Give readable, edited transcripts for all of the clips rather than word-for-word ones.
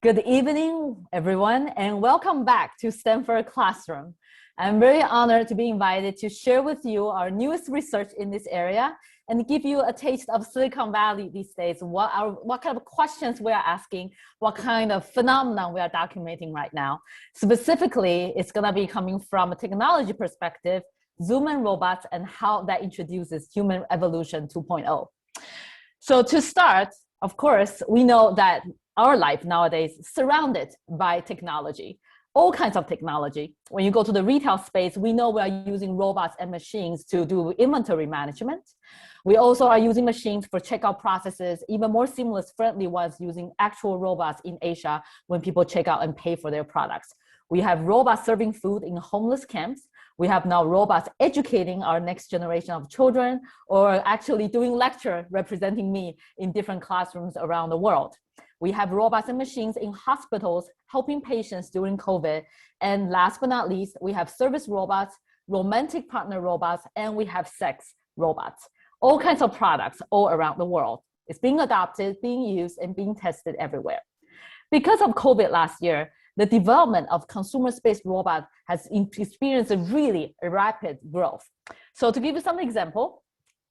Good evening, everyone, and welcome back to Stanford Classroom. I'm very honored to be invited to share with you our newest research in this area and give you a taste of Silicon Valley these days, what kind of questions we are asking, what kind of phenomenon we are documenting right now. Specifically, it's going to be coming from a technology perspective, Zoom and robots, and how that introduces human evolution 2.0. So to start, of course, we know that our life nowadays is surrounded by technology, all kinds of technology. When you go to the retail space, we know we are using robots and machines to do inventory management. We also are using machines for checkout processes, even more seamless, friendly ones using actual robots in Asia when people check out and pay for their products. We have robots serving food in homeless camps. We have now robots educating our next generation of children, or actually doing lecture representing me in different classrooms around the world. We have robots and machines in hospitals helping patients during COVID. And last but not least, we have service robots, romantic partner robots, and we have sex robots. All kinds of products all around the world. It's being adopted, being used, and being tested everywhere. Because of COVID last year, the development of consumer-based robots has experienced a really rapid growth. So to give you some example,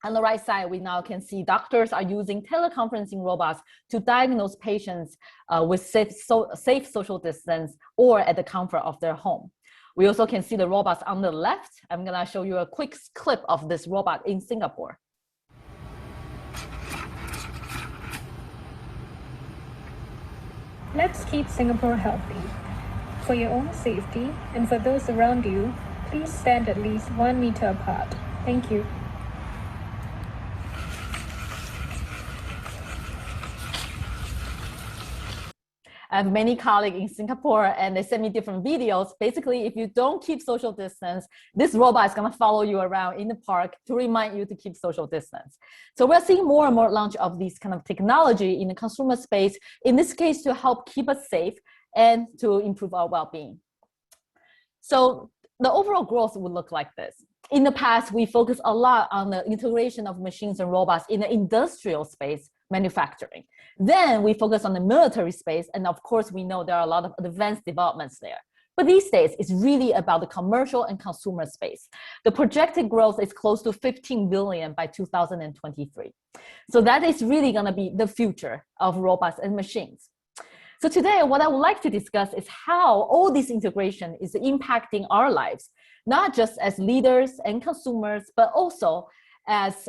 on the right side, we now can see doctors are using teleconferencing robots to diagnose patients with safe social distance or at the comfort of their home. We also can see the robots on the left. I'm gonna show you a quick clip of this robot in Singapore. Let's keep Singapore healthy. For your own safety and for those around you, please stand at least 1 meter apart. Thank you. I have many colleagues in Singapore and they send me different videos. Basically, if you don't keep social distance, this robot is gonna follow you around in the park to remind you to keep social distance. So we're seeing more and more launch of these kind of technology in the consumer space, in this case, to help keep us safe and to improve our well-being. So the overall growth would look like this. In the past, we focused a lot on the integration of machines and robots in the industrial space, manufacturing. Then we focus on the military space, and of course we know there are a lot of advanced developments there. But these days, it's really about the commercial and consumer space. The projected growth is close to 15 billion by 2023. So that is really gonna be the future of robots and machines. So today, what I would like to discuss is how all this integration is impacting our lives, not just as leaders and consumers, but also as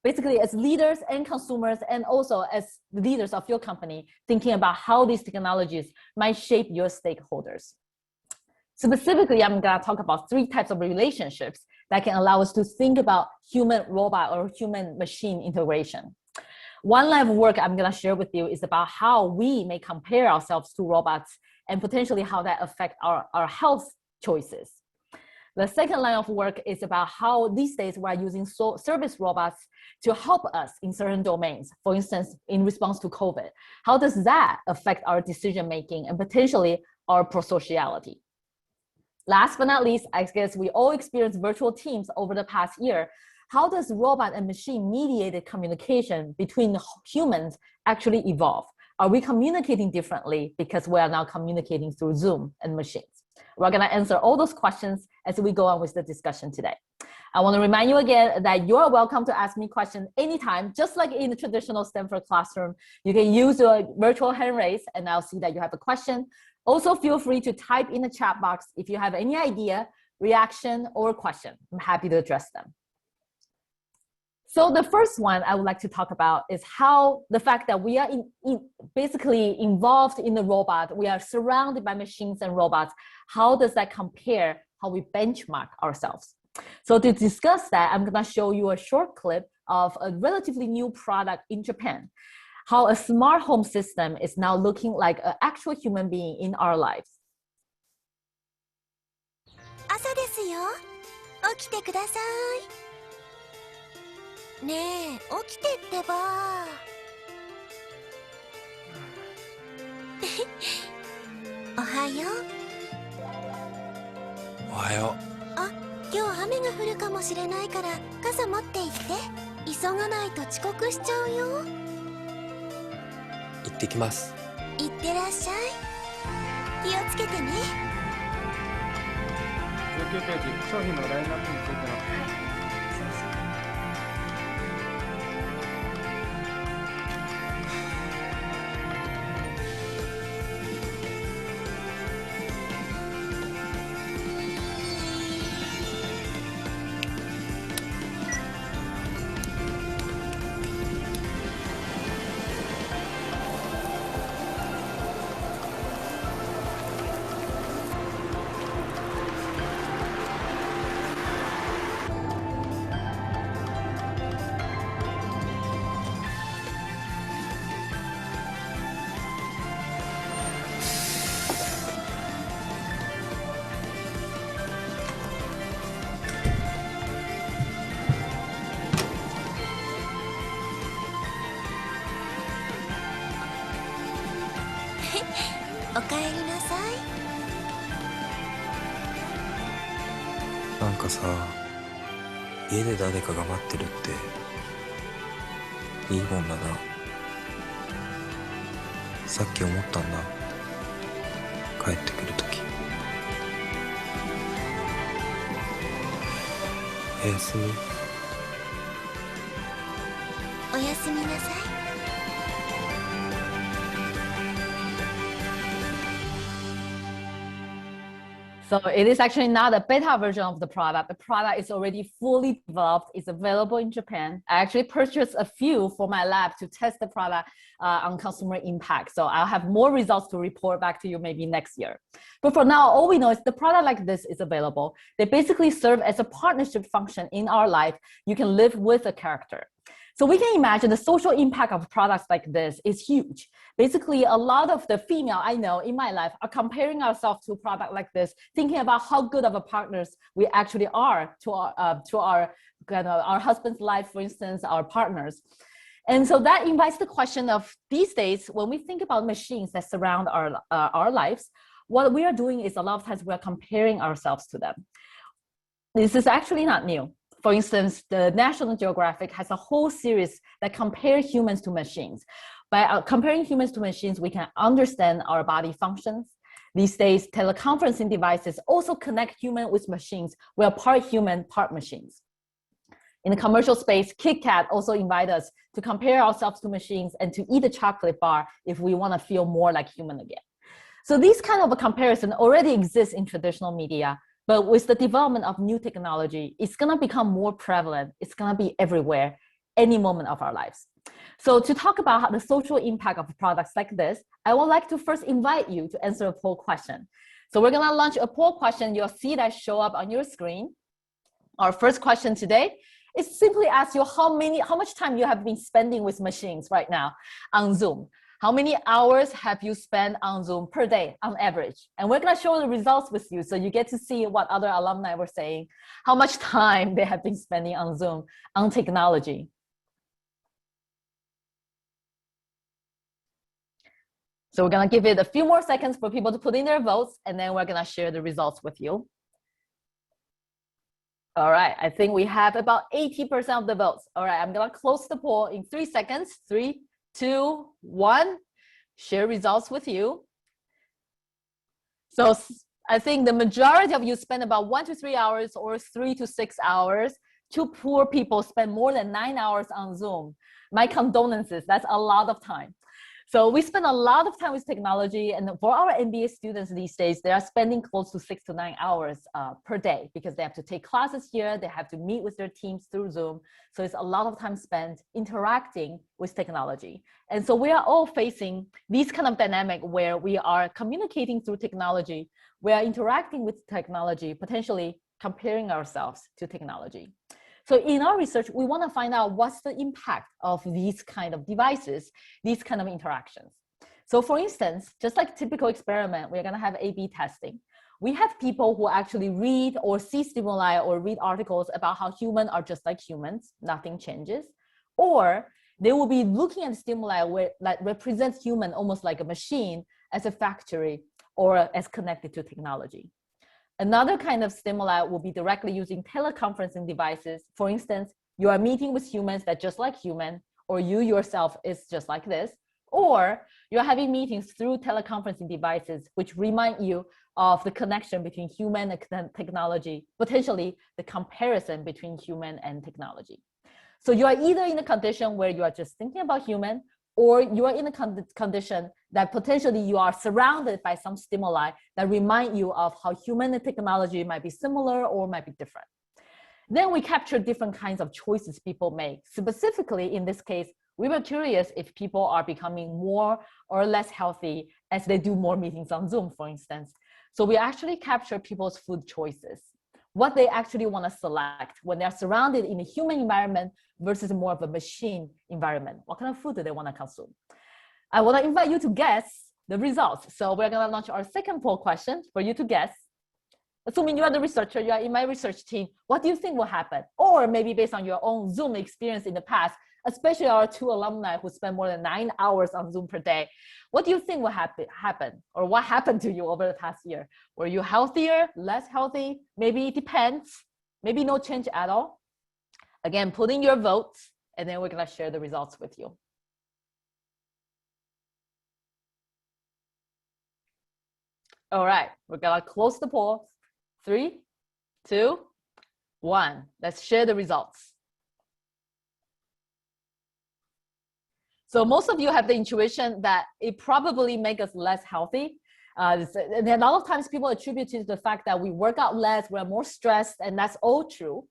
basically as leaders and consumers, and also as leaders of your company, thinking about how these technologies might shape your stakeholders. Specifically, I'm gonna talk about 3 types of relationships that can allow us to think about human-robot or human-machine integration. One line of work I'm gonna share with you is about how we may compare ourselves to robots and potentially how that affects our health choices. The second line of work is about how these days we're using service robots to help us in certain domains. For instance, in response to COVID, how does that affect our decision-making and potentially our prosociality? Last but not least, I guess we all experienced virtual teams over the past year. How does robot and machine mediated communication between humans actually evolve? Are we communicating differently because we are now communicating through Zoom and machines? We're gonna answer all those questions as we go on with the discussion today. I wanna remind you again that you're welcome to ask me questions anytime, just like in the traditional Stanford classroom. You can use your virtual hand raise and I'll see that you have a question. Also feel free to type in the chat box if you have any idea, reaction, or question. I'm happy to address them. So the first one I would like to talk about is how the fact that we are basically involved in the robot, we are surrounded by machines and robots, how does that compare how we benchmark ourselves? So to discuss that, I'm gonna show you a short clip of a relatively new product in Japan, how a smart home system is now looking like an actual human being in our lives. 朝ですよ。起きてください。ねえ、起きてってば。おはよう。おはよう。あ、今日雨が降るかもしれないから傘持って行って。急がないと遅刻しちゃうよ。行ってきます。いってらっしゃい。気をつけてね。19ページ、商品のラインナップについての。おかえりなさい。なんかさ、家で誰かが待ってるっていいもんだな。さっき思ったんだ、帰ってくるとき。おやすみ。おやすみなさい。So it is actually not a beta version of the product. The product is already fully developed. It's available in Japan. I actually purchased a few for my lab to test the product on consumer impact. So I'll have more results to report back to you maybe next year. But for now, all we know is the product like this is available. They basically serve as a partnership function in our life. You can live with a character. So we can imagine the social impact of products like this is huge. Basically, a lot of the female I know in my life are comparing ourselves to a product like this, thinking about how good of a partners we actually are to our husband's life, for instance, our partners. And so that invites the question of these days, when we think about machines that surround our lives, what we are doing is a lot of times we're comparing ourselves to them. This is actually not new. For instance, the National Geographic has a whole series that compare humans to machines. By comparing humans to machines, we can understand our body functions. These days, teleconferencing devices also connect human with machines. We are part human, part machines. In the commercial space, Kit Kat also invite us to compare ourselves to machines and to eat a chocolate bar if we want to feel more like human again. So these kind of a comparison already exists in traditional media. But with the development of new technology, it's going to become more prevalent. It's going to be everywhere, any moment of our lives. So to talk about how the social impact of products like this, I would like to first invite you to answer a poll question. So we're going to launch a poll question. You'll see that show up on your screen. Our first question today is simply ask you how much time you have been spending with machines right now on Zoom. How many hours have you spent on Zoom per day on average? And we're going to show the results with you so you get to see what other alumni were saying, how much time they have been spending on Zoom, on technology. So we're going to give it a few more seconds for people to put in their votes, and then we're going to share the results with you. All right, I think we have about 80% of the votes. All right, I'm going to close the poll in 3 seconds. 3, 2, 1, share results with you. So I think the majority of you spend about 1 to 3 hours or 3 to 6 hours. 2 poor people spend more than 9 hours on Zoom. My condolences, that's a lot of time. So we spend a lot of time with technology, and for our MBA students these days, they are spending close to 6 to 9 hours per day because they have to take classes here, they have to meet with their teams through Zoom. So it's a lot of time spent interacting with technology. And so we are all facing these kind of dynamic where we are communicating through technology, we are interacting with technology, potentially comparing ourselves to technology. So in our research, we want to find out what's the impact of these kind of devices, these kind of interactions. So for instance, just like typical experiment, we're going to have A/B testing. We have people who actually read or see stimuli or read articles about how humans are just like humans, nothing changes. Or they will be looking at stimuli that represents human almost like a machine as a factory or as connected to technology. Another kind of stimuli will be directly using teleconferencing devices. For instance, you are meeting with humans that just like human, or you yourself is just like this, or you're having meetings through teleconferencing devices, which remind you of the connection between human and technology, potentially the comparison between human and technology. So you are either in a condition where you are just thinking about human, or you are in a condition that potentially you are surrounded by some stimuli that remind you of how human and technology might be similar or might be different. Then we capture different kinds of choices people make. Specifically, in this case, we were curious if people are becoming more or less healthy as they do more meetings on Zoom, for instance. So we actually capture people's food choices, what they actually want to select when they're surrounded in a human environment versus more of a machine environment. What kind of food do they want to consume? I want to invite you to guess the results. So we're going to launch our second poll question for you to guess. Assuming you are the researcher, you are in my research team, what do you think will happen? Or maybe based on your own Zoom experience in the past, especially our 2 alumni who spend more than 9 hours on Zoom per day, what do you think will happen? Or what happened to you over the past year? Were you healthier, less healthy? Maybe it depends. Maybe no change at all. Again, put in your votes, and then we're going to share the results with you. All right, we're going to close the poll. 3, 2, 1. Let's share the results. So most of you have the intuition that it probably makes us less healthy. And a lot of times people attribute it to the fact that we work out less, we're more stressed, and that's all true.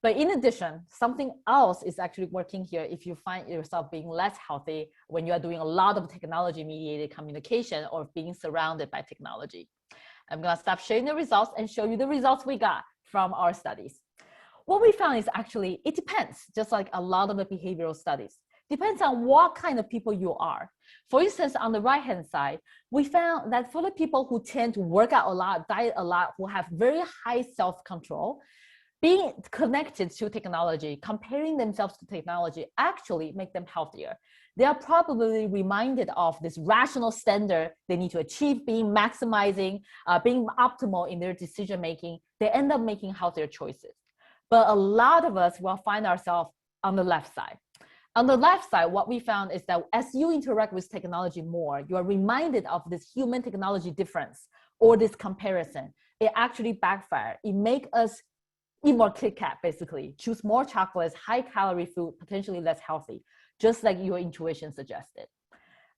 But in addition, something else is actually working here if you find yourself being less healthy when you are doing a lot of technology-mediated communication or being surrounded by technology. I'm going to stop sharing the results and show you the results we got from our studies. What we found is actually, it depends, just like a lot of the behavioral studies. Depends on what kind of people you are. For instance, on the right-hand side, we found that for the people who tend to work out a lot, diet a lot, who have very high self-control, being connected to technology, comparing themselves to technology actually make them healthier. They are probably reminded of this rational standard they need to achieve, being maximizing, being optimal in their decision-making. They end up making healthier choices. But a lot of us will find ourselves on the left side. On the left side, what we found is that as you interact with technology more, you are reminded of this human technology difference or this comparison. It actually backfires. It makes us eat more Kit Kat, basically, choose more chocolates, high calorie food, potentially less healthy, just like your intuition suggested.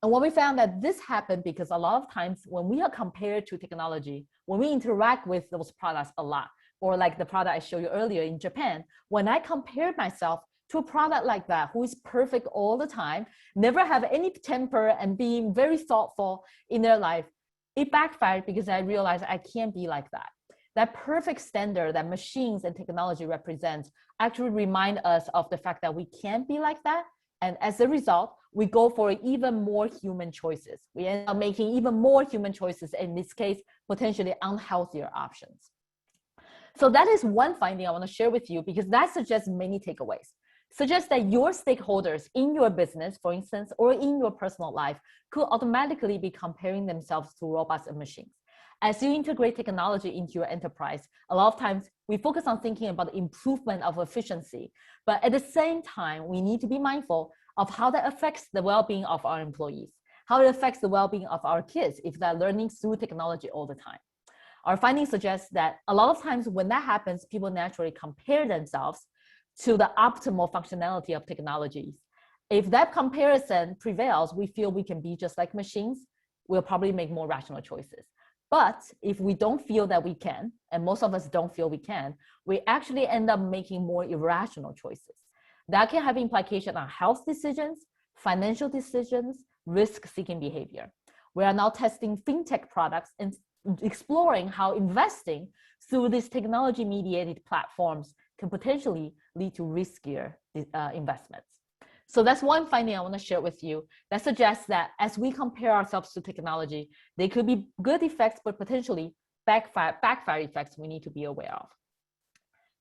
And what we found that this happened because a lot of times when we are compared to technology, when we interact with those products a lot, or like the product I showed you earlier in Japan, when I compared myself to a product like that, who is perfect all the time, never have any temper and being very thoughtful in their life, it backfired because I realized I can't be like that. That perfect standard that machines and technology represents actually remind us of the fact that we can't be like that. And as a result, we go for even more human choices. We end up making even more human choices, in this case, potentially unhealthier options. So that is one finding I want to share with you because that suggests many takeaways. Suggests that your stakeholders in your business, for instance, or in your personal life could automatically be comparing themselves to robots and machines. As you integrate technology into your enterprise, a lot of times we focus on thinking about the improvement of efficiency, but at the same time, we need to be mindful of how that affects the well-being of our employees, how it affects the well-being of our kids if they're learning through technology all the time. Our findings suggest that a lot of times when that happens, people naturally compare themselves to the optimal functionality of technologies. If that comparison prevails, we feel we can be just like machines, we'll probably make more rational choices. But if we don't feel that we can, and most of us don't feel we can, we actually end up making more irrational choices. That can have implications on health decisions, financial decisions, risk-seeking behavior. We are now testing fintech products and exploring how investing through these technology-mediated platforms can potentially lead to riskier investments. So that's one finding I want to share with you that suggests that as we compare ourselves to technology, there could be good effects, but potentially backfire effects we need to be aware of.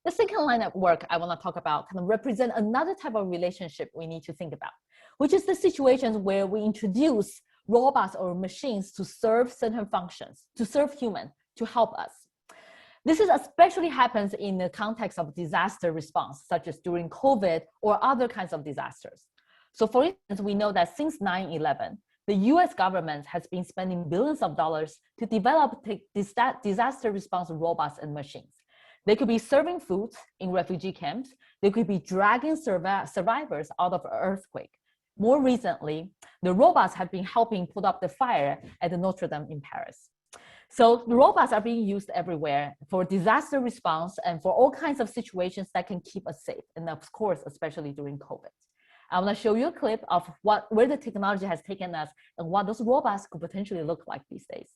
The second line of work I want to talk about kind of represent another type of relationship we need to think about, which is the situations where we introduce robots or machines to serve certain functions, to serve humans, to help us. This is especially happens in the context of disaster response, such as during COVID or other kinds of disasters. So for instance, we know that since 9/11, the US government has been spending billions of dollars to develop disaster response robots and machines. They could be serving food in refugee camps. They could be dragging survivors out of an earthquake. More recently, the robots have been helping put up the fire at the Notre Dame in Paris. So the robots are being used everywhere for disaster response and for all kinds of situations that can keep us safe. And of course, especially during COVID. I want to show you a clip of where the technology has taken us and what those robots could potentially look like these days.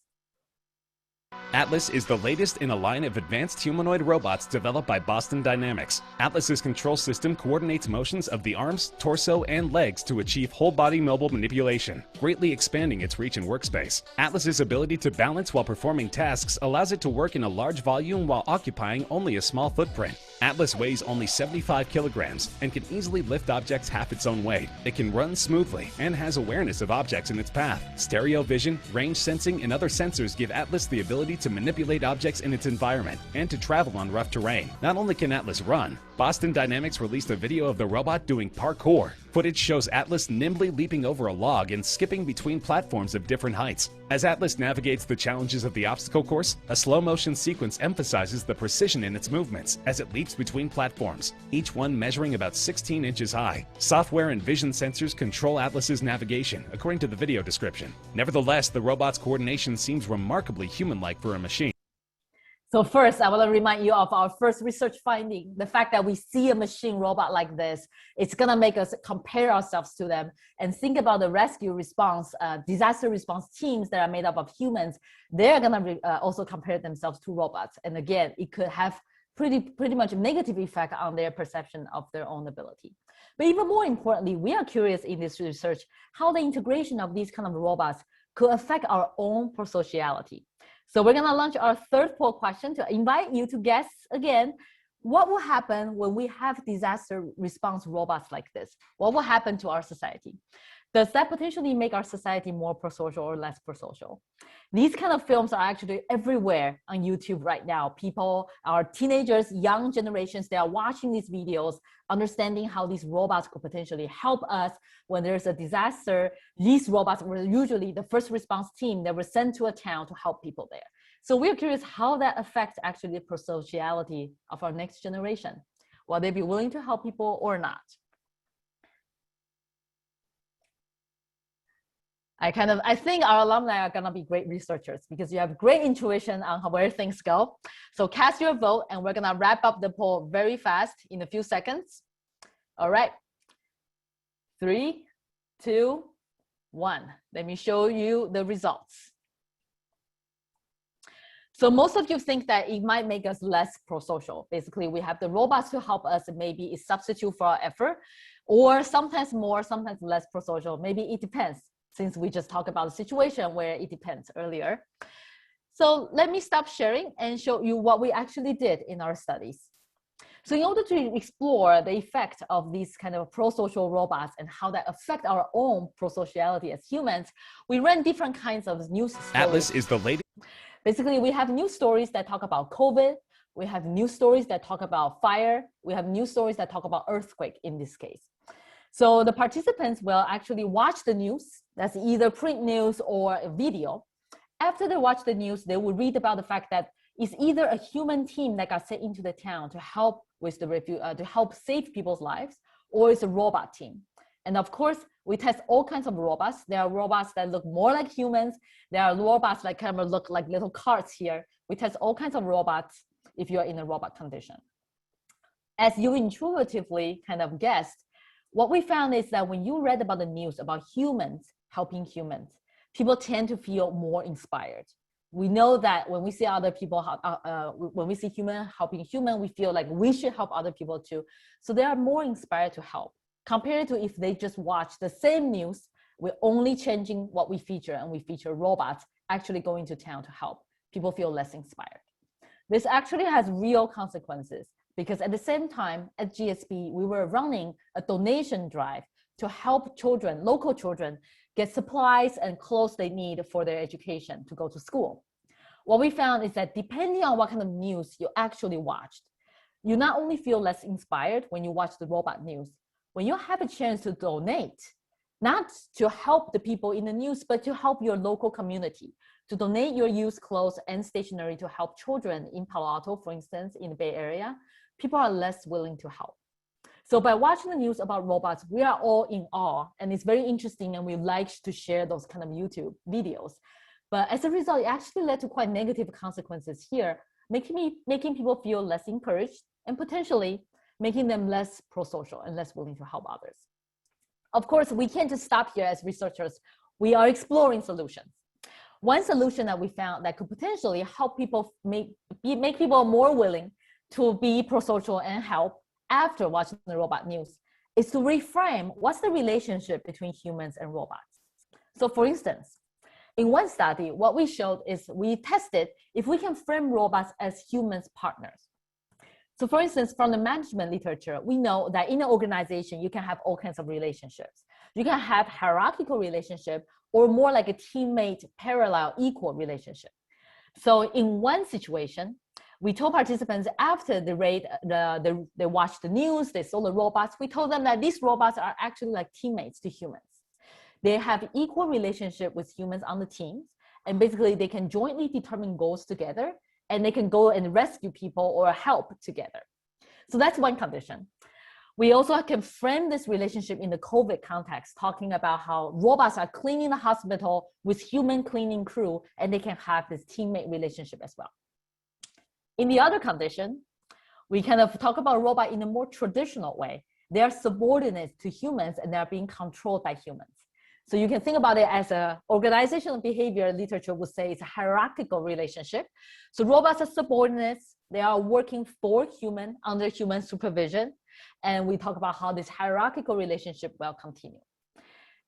Atlas is the latest in a line of advanced humanoid robots developed by Boston Dynamics. Atlas's control system coordinates motions of the arms, torso, and legs to achieve whole-body mobile manipulation, greatly expanding its reach and workspace. Atlas's ability to balance while performing tasks allows it to work in a large volume while occupying only a small footprint. Atlas weighs only 75 kilograms and can easily lift objects half its own weight. It can run smoothly and has awareness of objects in its path. Stereo vision, range sensing, and other sensors give Atlas the ability to manipulate objects in its environment and to travel on rough terrain. Not only can Atlas run, Boston Dynamics released a video of the robot doing parkour. Footage shows Atlas nimbly leaping over a log and skipping between platforms of different heights. As Atlas navigates the challenges of the obstacle course, a slow-motion sequence emphasizes the precision in its movements as it leaps between platforms, each one measuring about 16 inches high. Software and vision sensors control Atlas's navigation, according to the video description. Nevertheless, the robot's coordination seems remarkably human-like for a machine. So first, I want to remind you of our first research finding, the fact that we see a machine robot like this, it's going to make us compare ourselves to them and think about the rescue response, disaster response teams that are made up of humans. They're going to also compare themselves to robots. And again, it could have pretty much a negative effect on their perception of their own ability. But even more importantly, we are curious in this research how the integration of these kind of robots could affect our own prosociality. So we're going to launch our third poll question to invite you to guess again, what will happen when we have disaster response robots like this? What will happen to our society? Does that potentially make our society more prosocial or less prosocial? These kind of films are actually everywhere on YouTube right now. People, our teenagers, young generations, they are watching these videos, understanding how these robots could potentially help us when there's a disaster. These robots were usually the first response team that were sent to a town to help people there. So we're curious how that affects actually the prosociality of our next generation. Will they be willing to help people or not? I think our alumni are going to be great researchers because you have great intuition on where things go. So cast your vote and we're going to wrap up the poll very fast in a few seconds. All right. 3, 2, 1. Let me show you the results. So most of you think that it might make us less prosocial. Basically, we have the robots to help us, maybe a substitute for our effort, or sometimes more, sometimes less prosocial. Maybe it depends, since we just talked about a situation where it depends earlier. So let me stop sharing and show you what we actually did in our studies. So in order to explore the effect of these kind of prosocial robots and how that affect our own prosociality as humans, we ran different kinds of news stories. Atlas is the latest. Basically, we have news stories that talk about COVID. We have news stories that talk about fire. We have news stories that talk about earthquake in this case. So the participants will actually watch the news. That's either print news or a video. After they watch the news, they will read about the fact that it's either a human team that got sent into the town to help with the to help save people's lives, or it's a robot team. And of course, we test all kinds of robots. There are robots that look more like humans. There are robots that kind of look like little carts here. We test all kinds of robots if you're in a robot condition. As you intuitively kind of guessed, what we found is that when you read about the news about humans helping humans, people tend to feel more inspired. We know that when we see other people, when we see human helping human, we feel like we should help other people too. So they are more inspired to help, compared to if they just watch the same news, we're only changing what we feature, and we feature robots actually going to town to help. People feel less inspired. This actually has real consequences, because at the same time at GSB, we were running a donation drive to help children, local children, get supplies and clothes they need for their education to go to school. What we found is that depending on what kind of news you actually watched, you not only feel less inspired when you watch the robot news, when you have a chance to donate, not to help the people in the news, but to help your local community, to donate your used clothes and stationery to help children in Palo Alto, for instance, in the Bay Area, people are less willing to help. So by watching the news about robots, we are all in awe, and it's very interesting, and we like to share those kind of YouTube videos. But as a result, it actually led to quite negative consequences here, making people feel less encouraged and potentially making them less pro-social and less willing to help others. Of course, we can't just stop here as researchers. We are exploring solutions. One solution that we found that could potentially help people make people more willing to be pro-social and help after watching the robot news is to reframe what's the relationship between humans and robots. So for instance, in one study, what we showed is we tested if we can frame robots as humans partners. So for instance, from the management literature, we know that in an organization, you can have all kinds of relationships. You can have hierarchical relationship or more like a teammate, parallel, equal relationship. So in one situation, we told participants after they watched the news, they saw the robots, we told them that these robots are actually like teammates to humans. They have equal relationship with humans on the teams, and basically they can jointly determine goals together, and they can go and rescue people or help together. So that's one condition. We also can frame this relationship in the COVID context, talking about how robots are cleaning the hospital with human cleaning crew, and they can have this teammate relationship as well. In the other condition, we kind of talk about robot in a more traditional way. They are subordinate to humans and they're being controlled by humans. So you can think about it as a organizational behavior literature would say it's a hierarchical relationship. So robots are subordinates. They are working for human, under human supervision. And we talk about how this hierarchical relationship will continue.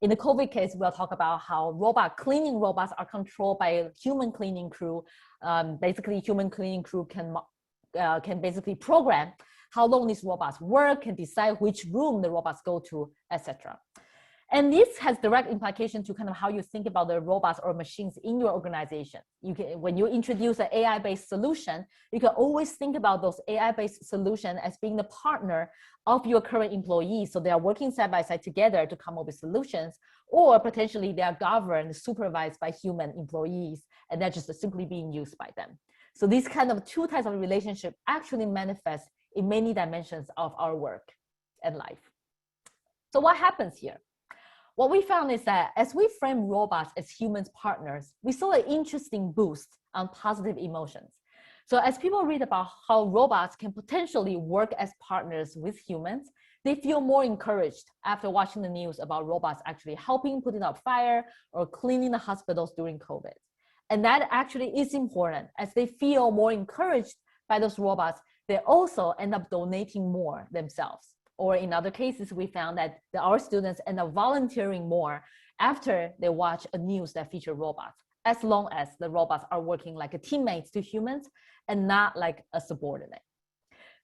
In the COVID case, we'll talk about how cleaning robots are controlled by a human cleaning crew. Basically, human cleaning crew can basically program how long these robots work, can decide which room the robots go to, etc. And this has direct implication to kind of how you think about the robots or machines in your organization. When you introduce an AI-based solution, you can always think about those AI-based solutions as being the partner of your current employees. So they are working side by side together to come up with solutions, or potentially they are governed, supervised by human employees, and they're just simply being used by them. So these kind of two types of relationship actually manifest in many dimensions of our work and life. So what happens here? What we found is that as we frame robots as humans partners, we saw an interesting boost on positive emotions. So as people read about how robots can potentially work as partners with humans, they feel more encouraged after watching the news about robots actually helping putting out fire or cleaning the hospitals during COVID. And that actually is important. As they feel more encouraged by those robots, they also end up donating more themselves. Or in other cases, we found that our students end up volunteering more after they watch a news that features robots, as long as the robots are working like a teammate to humans and not like a subordinate.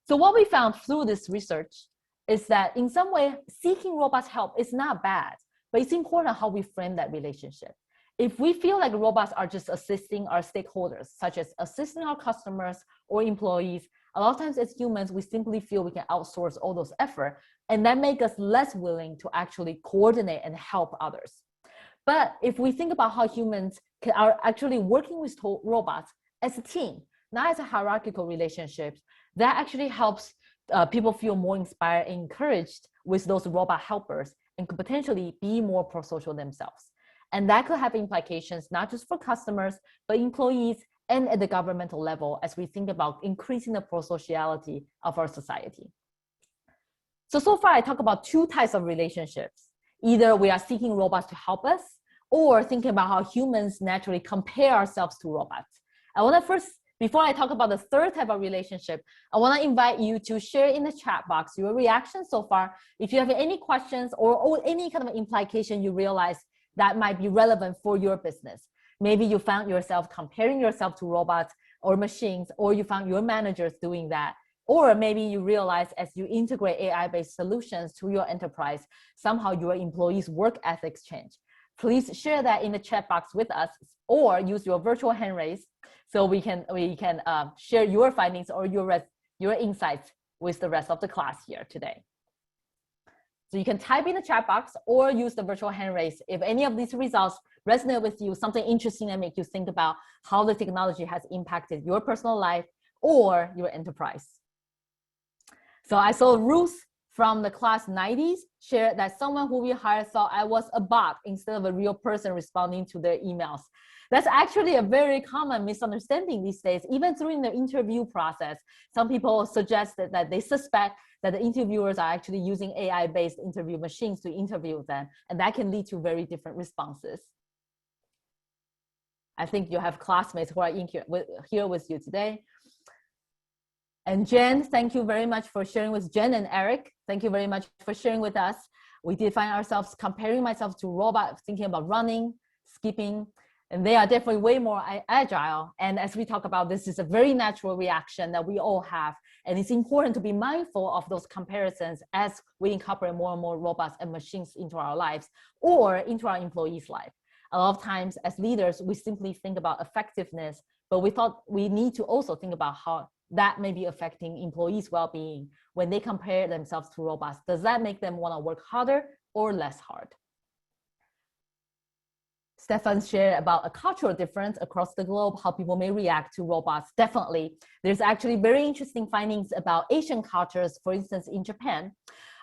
So what we found through this research is that in some way, seeking robots' help is not bad, but it's important how we frame that relationship. If we feel like robots are just assisting our stakeholders, such as assisting our customers or employees, a lot of times as humans, we simply feel we can outsource all those efforts, and that makes us less willing to actually coordinate and help others. But if we think about how humans are actually working with robots as a team, not as a hierarchical relationship, that actually helps people feel more inspired and encouraged with those robot helpers and could potentially be more pro-social themselves. And that could have implications not just for customers, but employees and at the governmental level as we think about increasing the prosociality of our society. So far I talked about two types of relationships. Either we are seeking robots to help us, or thinking about how humans naturally compare ourselves to robots. I want to first, before I talk about the third type of relationship, I want to invite you to share in the chat box your reaction so far. If you have any questions or any kind of implication you realize that might be relevant for your business. Maybe you found yourself comparing yourself to robots or machines, or you found your managers doing that. Or maybe you realize as you integrate AI-based solutions to your enterprise, somehow your employees' work ethics change. Please share that in the chat box with us, or use your virtual hand raise so we can share your findings or your insights with the rest of the class here today. So you can type in the chat box or use the virtual hand raise. If any of these results resonate with you, something interesting that make you think about how the technology has impacted your personal life or your enterprise. So I saw Ruth from the class 90s shared that someone who we hired thought I was a bot instead of a real person responding to their emails. That's actually a very common misunderstanding these days. Even during the interview process, some people suggested that they suspect that the interviewers are actually using AI-based interview machines to interview them, and that can lead to very different responses. I think you have classmates who are here with you today. And Jen, thank you very much for sharing with Jen and Eric. Thank you very much for sharing with us. We did find ourselves comparing myself to robots, thinking about running, skipping, and they are definitely way more agile. And as we talk about, this is a very natural reaction that we all have. And it's important to be mindful of those comparisons as we incorporate more and more robots and machines into our lives or into our employees' life. A lot of times as leaders, we simply think about effectiveness, but we thought we need to also think about how that may be affecting employees' well-being when they compare themselves to robots. Does that make them want to work harder or less hard? Stefan shared about a cultural difference across the globe, how people may react to robots. Definitely. There's actually very interesting findings about Asian cultures, for instance, in Japan.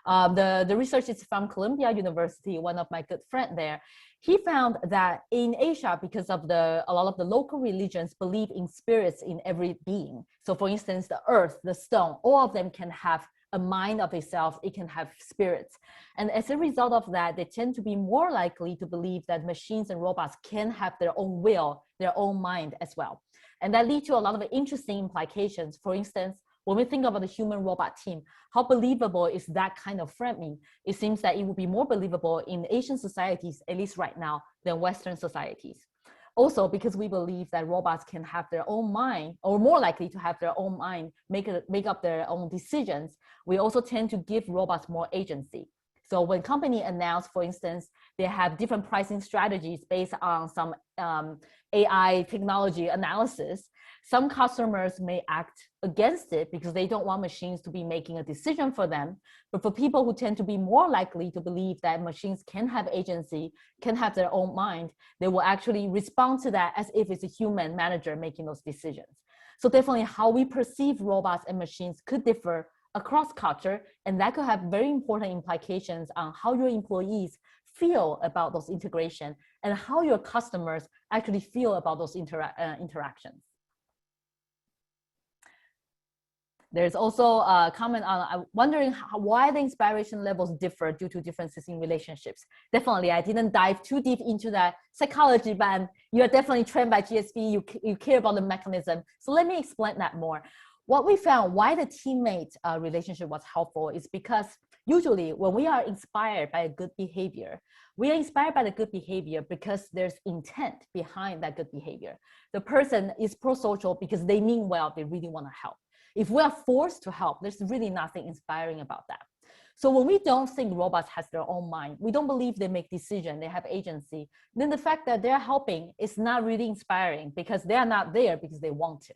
The research is from Columbia University, one of my good friends there. He found that in Asia, because of a lot of the local religions believe in spirits in every being. So for instance, the earth, the stone, all of them can have a mind of itself, it can have spirits. And as a result of that, they tend to be more likely to believe that machines and robots can have their own will, their own mind as well. And that leads to a lot of interesting implications. For instance, when we think about the human robot team, how believable is that kind of framing? It seems that it would be more believable in Asian societies, at least right now, than Western societies. Also, because we believe that robots can have their own mind, or more likely to have their own mind, make up their own decisions, we also tend to give robots more agency. So when company announce, for instance, they have different pricing strategies based on some AI technology analysis, some customers may act against it because they don't want machines to be making a decision for them. But for people who tend to be more likely to believe that machines can have agency, can have their own mind, they will actually respond to that as if it's a human manager making those decisions. So definitely how we perceive robots and machines could differ across culture, and that could have very important implications on how your employees feel about those integration and how your customers actually feel about those interactions. There's also a comment on wondering why the inspiration levels differ due to differences in relationships. Definitely, I didn't dive too deep into that psychology, but you are definitely trained by GSP. You care about the mechanism. So let me explain that more. What we found why the teammate relationship was helpful is because usually when we are inspired by a good behavior, we are inspired by the good behavior because there's intent behind that good behavior. The person is pro-social because they mean well, they really want to help. If we are forced to help, there's really nothing inspiring about that. So when we don't think robots has their own mind, we don't believe they make decisions, they have agency, then the fact that they're helping is not really inspiring because they are not there because they want to.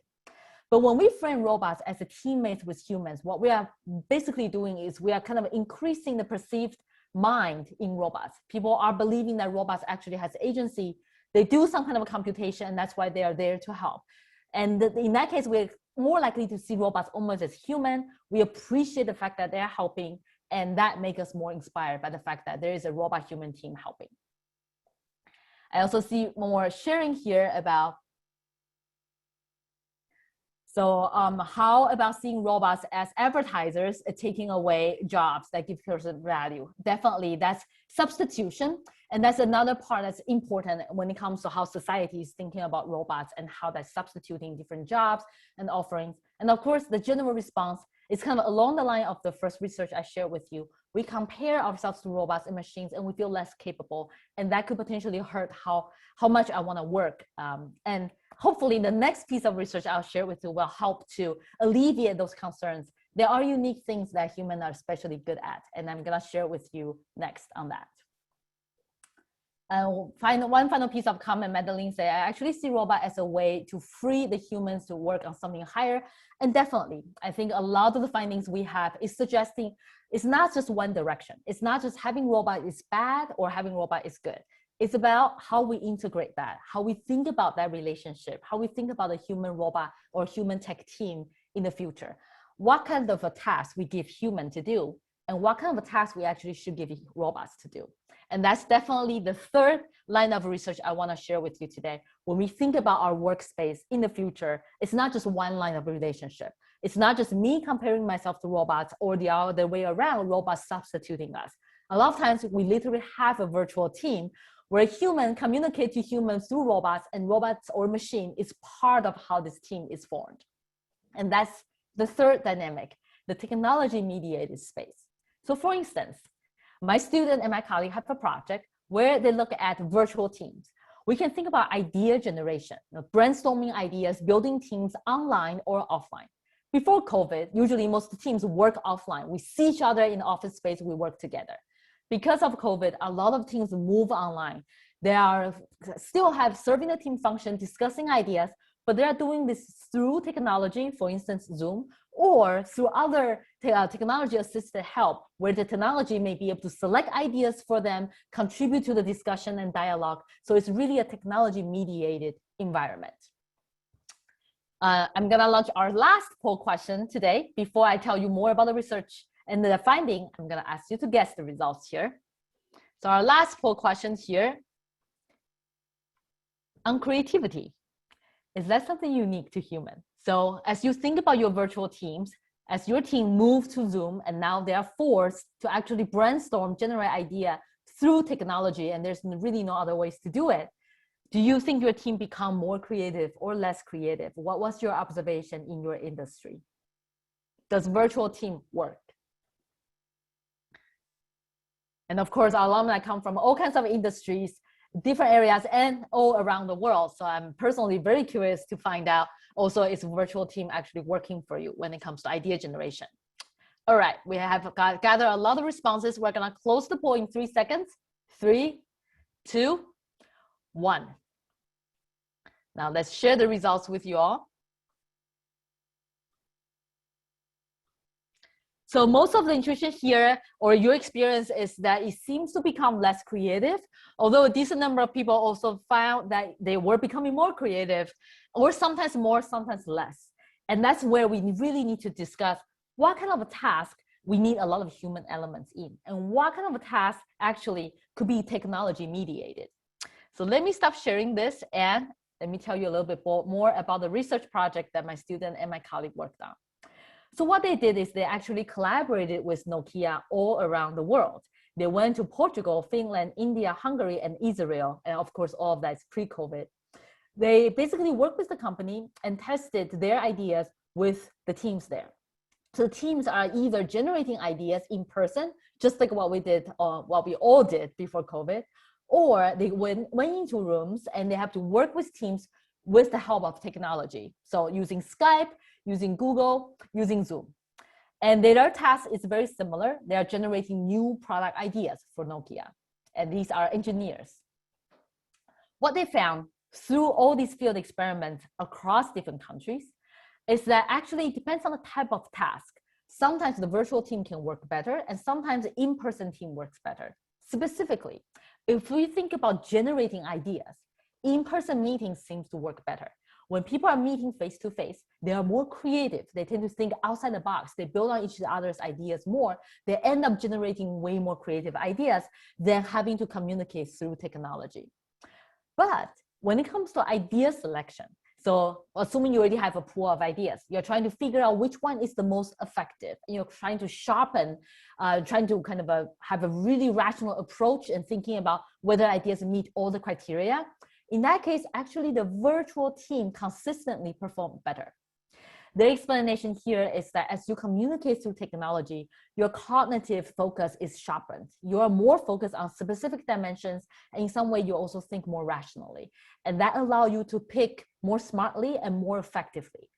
But when we frame robots as a teammate with humans, what we are basically doing is we are kind of increasing the perceived mind in robots. People are believing that robots actually has agency. They do some kind of a computation, and that's why they are there to help. And in that case, we're more likely to see robots almost as human. We appreciate the fact that they're helping, and that makes us more inspired by the fact that there is a robot-human team helping. I also see more sharing here about how about seeing robots as advertisers taking away jobs that give person value? Definitely, that's substitution. And that's another part that's important when it comes to how society is thinking about robots and how that's substituting different jobs and offerings. And of course, the general response is kind of along the line of the first research I shared with you. We compare ourselves to robots and machines and we feel less capable. And that could potentially hurt how much I want to work. And hopefully the next piece of research I'll share with you will help to alleviate those concerns. There are unique things that humans are especially good at, and I'm gonna share with you next on that. One final piece of comment, Madeline said, I actually see robot as a way to free the humans to work on something higher. And definitely, I think a lot of the findings we have is suggesting it's not just one direction. It's not just having robot is bad or having robot is good. It's about how we integrate that, how we think about that relationship, how we think about a human robot or human tech team in the future. What kind of a task we give human to do, and what kind of a task we actually should give robots to do. And that's definitely the third line of research I want to share with you today. When we think about our workspace in the future, it's not just one line of relationship. It's not just me comparing myself to robots or the other way around, robots substituting us. A lot of times we literally have a virtual team where human communicate to humans through robots, and robots or machine is part of how this team is formed. And that's the third dynamic, the technology mediated space. So for instance, my student and my colleague have a project where they look at virtual teams. We can think about idea generation, brainstorming ideas, building teams online or offline. Before COVID, usually most teams work offline. We see each other in office space, we work together. Because of COVID, a lot of teams move online. They are still have serving the team function, discussing ideas, but they are doing this through technology, for instance, Zoom, or through other technology-assisted help, where the technology may be able to select ideas for them, contribute to the discussion and dialogue. So it's really a technology-mediated environment. I'm gonna launch our last poll question today. Before I tell you more about the research and the finding, I'm gonna ask you to guess the results here. So our last poll question here, on creativity. Is that something unique to human? So as you think about your virtual teams, as your team moves to Zoom and now they are forced to actually brainstorm, generate idea through technology, and there's really no other ways to do it, do you think your team become more creative or less creative? What was your observation in your industry? Does virtual team work? And of course, our alumni come from all kinds of industries, different areas, and all around the world. So I'm personally very curious to find out also, is virtual team actually working for you when it comes to idea generation? All right, we have gathered a lot of responses. We're gonna close the poll in 3 seconds. 3, 2, 1. Now let's share the results with you all. So most of the intuition here, or your experience, is that it seems to become less creative, although a decent number of people also found that they were becoming more creative, or sometimes more, sometimes less. And that's where we really need to discuss what kind of a task we need a lot of human elements in, and what kind of a task actually could be technology mediated. So let me stop sharing this and let me tell you a little bit more about the research project that my student and my colleague worked on. So what they did is they actually collaborated with Nokia all around the world. They went to Portugal, Finland, India, Hungary, and Israel. And of course, all of that is pre-COVID. They basically worked with the company and tested their ideas with the teams there. So the teams are either generating ideas in person, just like what we did, what we all did before COVID, or they went into rooms and they have to work with teams with the help of technology. So using Skype, using Google, using Zoom. And their task is very similar. They are generating new product ideas for Nokia. And these are engineers. What they found through all these field experiments across different countries is that actually it depends on the type of task. Sometimes the virtual team can work better, and sometimes the in-person team works better. Specifically, if we think about generating ideas, in-person meetings seems to work better. When people are meeting face-to-face, they are more creative. They tend to think outside the box. They build on each other's ideas more. They end up generating way more creative ideas than having to communicate through technology. But when it comes to idea selection, so assuming you already have a pool of ideas, you're trying to figure out which one is the most effective. You're trying to sharpen, trying to kind of have a really rational approach and thinking about whether ideas meet all the criteria. In that case, actually the virtual team consistently performed better. The explanation here is that as you communicate through technology, your cognitive focus is sharpened. You are more focused on specific dimensions, and in some way you also think more rationally. And that allows you to pick more smartly and more effectively.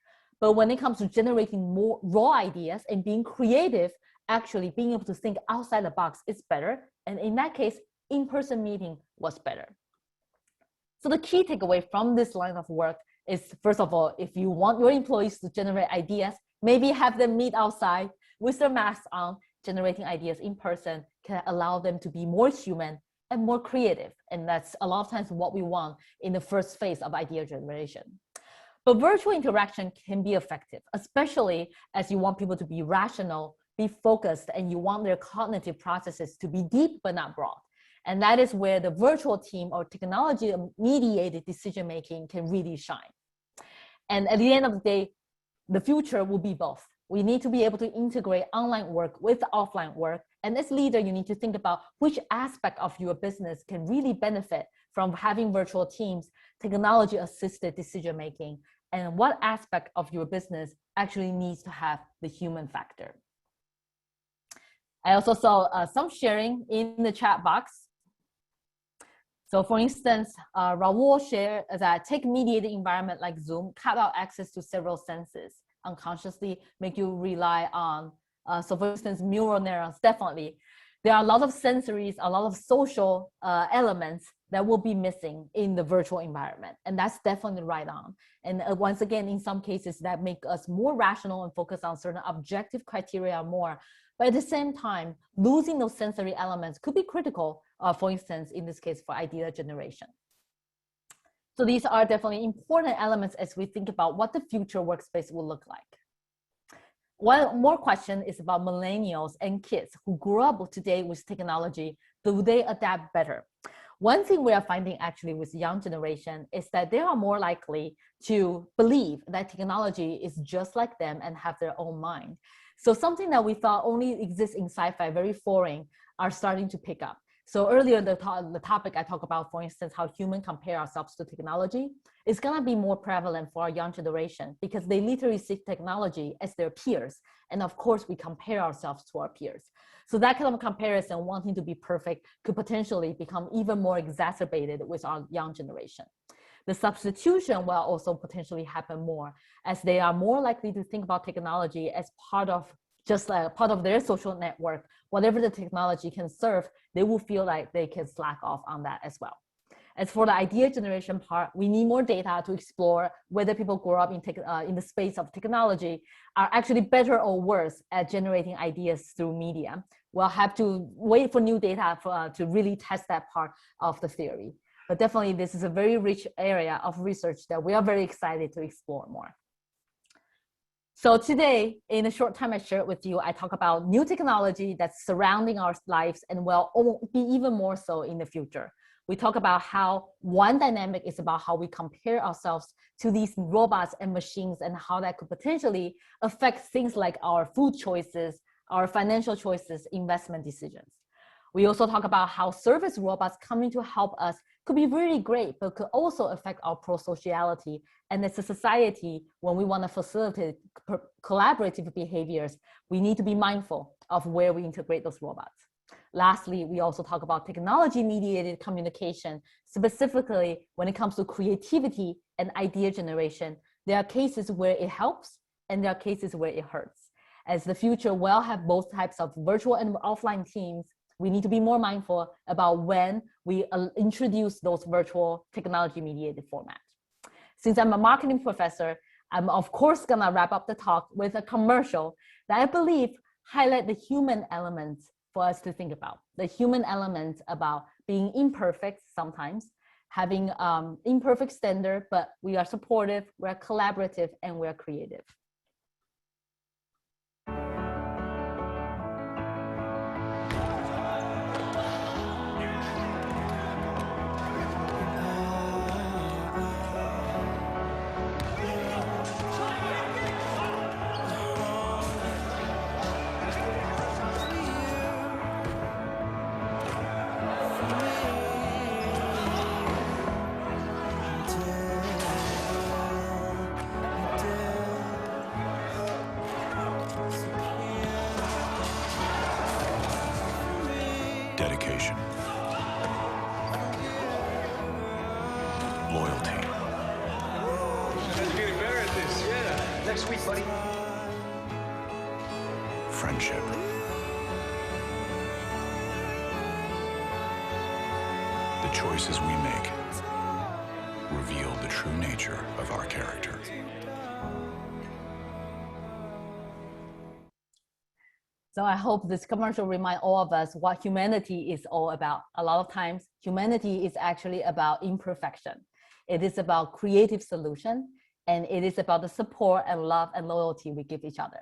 But when it comes to generating more raw ideas and being creative, actually being able to think outside the box is better. And in that case, in-person meeting was better. So the key takeaway from this line of work is, first of all, if you want your employees to generate ideas, maybe have them meet outside with their masks on. Generating ideas in person can allow them to be more human and more creative. And that's a lot of times what we want in the first phase of idea generation. But virtual interaction can be effective, especially as you want people to be rational, be focused, and you want their cognitive processes to be deep but not broad. And that is where the virtual team or technology mediated decision making can really shine. And at the end of the day, the future will be both. We need to be able to integrate online work with offline work. And as leader, you need to think about which aspect of your business can really benefit from having virtual teams, technology-assisted decision-making, and what aspect of your business actually needs to have the human factor. I also saw some sharing in the chat box. So for instance, Raul shared that tech-mediated environment like Zoom cut out access to several senses, unconsciously make you rely on, so for instance, neural neurons, definitely. There are a lot of sensories, a lot of social elements that will be missing in the virtual environment. And that's definitely right on. And once again, in some cases that make us more rational and focus on certain objective criteria more. But at the same time, losing those sensory elements could be critical, for instance, in this case, for idea generation. So these are definitely important elements as we think about what the future workspace will look like. One more question is about millennials and kids who grew up today with technology. Do they adapt better? One thing we are finding actually with young generation is that they are more likely to believe that technology is just like them and have their own mind. So something that we thought only exists in sci-fi, very foreign, are starting to pick up. So earlier, the topic I talked about, for instance, how humans compare ourselves to technology, is going to be more prevalent for our young generation because they literally see technology as their peers. And of course, we compare ourselves to our peers. So that kind of comparison, wanting to be perfect, could potentially become even more exacerbated with our young generation. The substitution will also potentially happen more as they are more likely to think about technology as part of just like part of their social network. Whatever the technology can serve, they will feel like they can slack off on that as well. As for the idea generation part, we need more data to explore whether people grow up in the space of technology are actually better or worse at generating ideas through media. We'll have to wait for new data to really test that part of the theory. But definitely, this is a very rich area of research that we are very excited to explore more. So today, in the short time I shared with you, I talk about new technology that's surrounding our lives and will be even more so in the future. We talk about how one dynamic is about how we compare ourselves to these robots and machines and how that could potentially affect things like our food choices, our financial choices, investment decisions. We also talk about how service robots coming to help us could be really great, but could also affect our prosociality. And as a society, when we want to facilitate collaborative behaviors, we need to be mindful of where we integrate those robots. Lastly, we also talk about technology-mediated communication, specifically when it comes to creativity and idea generation. There are cases where it helps, and there are cases where it hurts. As the future will have both types of virtual and offline teams, we need to be more mindful about when we introduce those virtual technology-mediated formats. Since I'm a marketing professor, I'm of course gonna wrap up the talk with a commercial that I believe highlight the human elements for us to think about. The human elements about being imperfect sometimes, having imperfect standard, but we are supportive, we're collaborative, and we're creative. Dedication. Loyalty. Getting better at this, yeah. Next week, buddy. Friendship. choices we make reveal the true nature of our character. So I hope this commercial remind all of us what humanity is all about. A lot of times, humanity is actually about imperfection. It is about creative solution, and it is about the support and love and loyalty we give each other.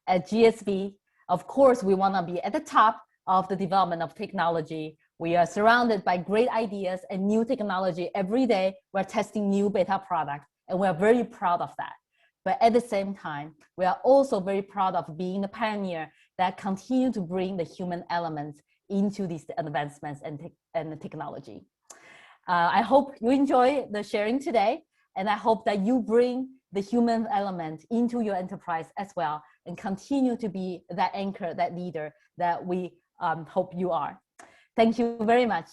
At GSV, of course, we want to be at the top of the development of technology. We are surrounded by great ideas and new technology every day. We're testing new beta products, and we're very proud of that. But at the same time, we are also very proud of being the pioneer that continue to bring the human elements into these advancements and the technology. I hope you enjoy the sharing today, and I hope that you bring the human element into your enterprise as well, and continue to be that anchor, that leader that we hope you are. Thank you very much.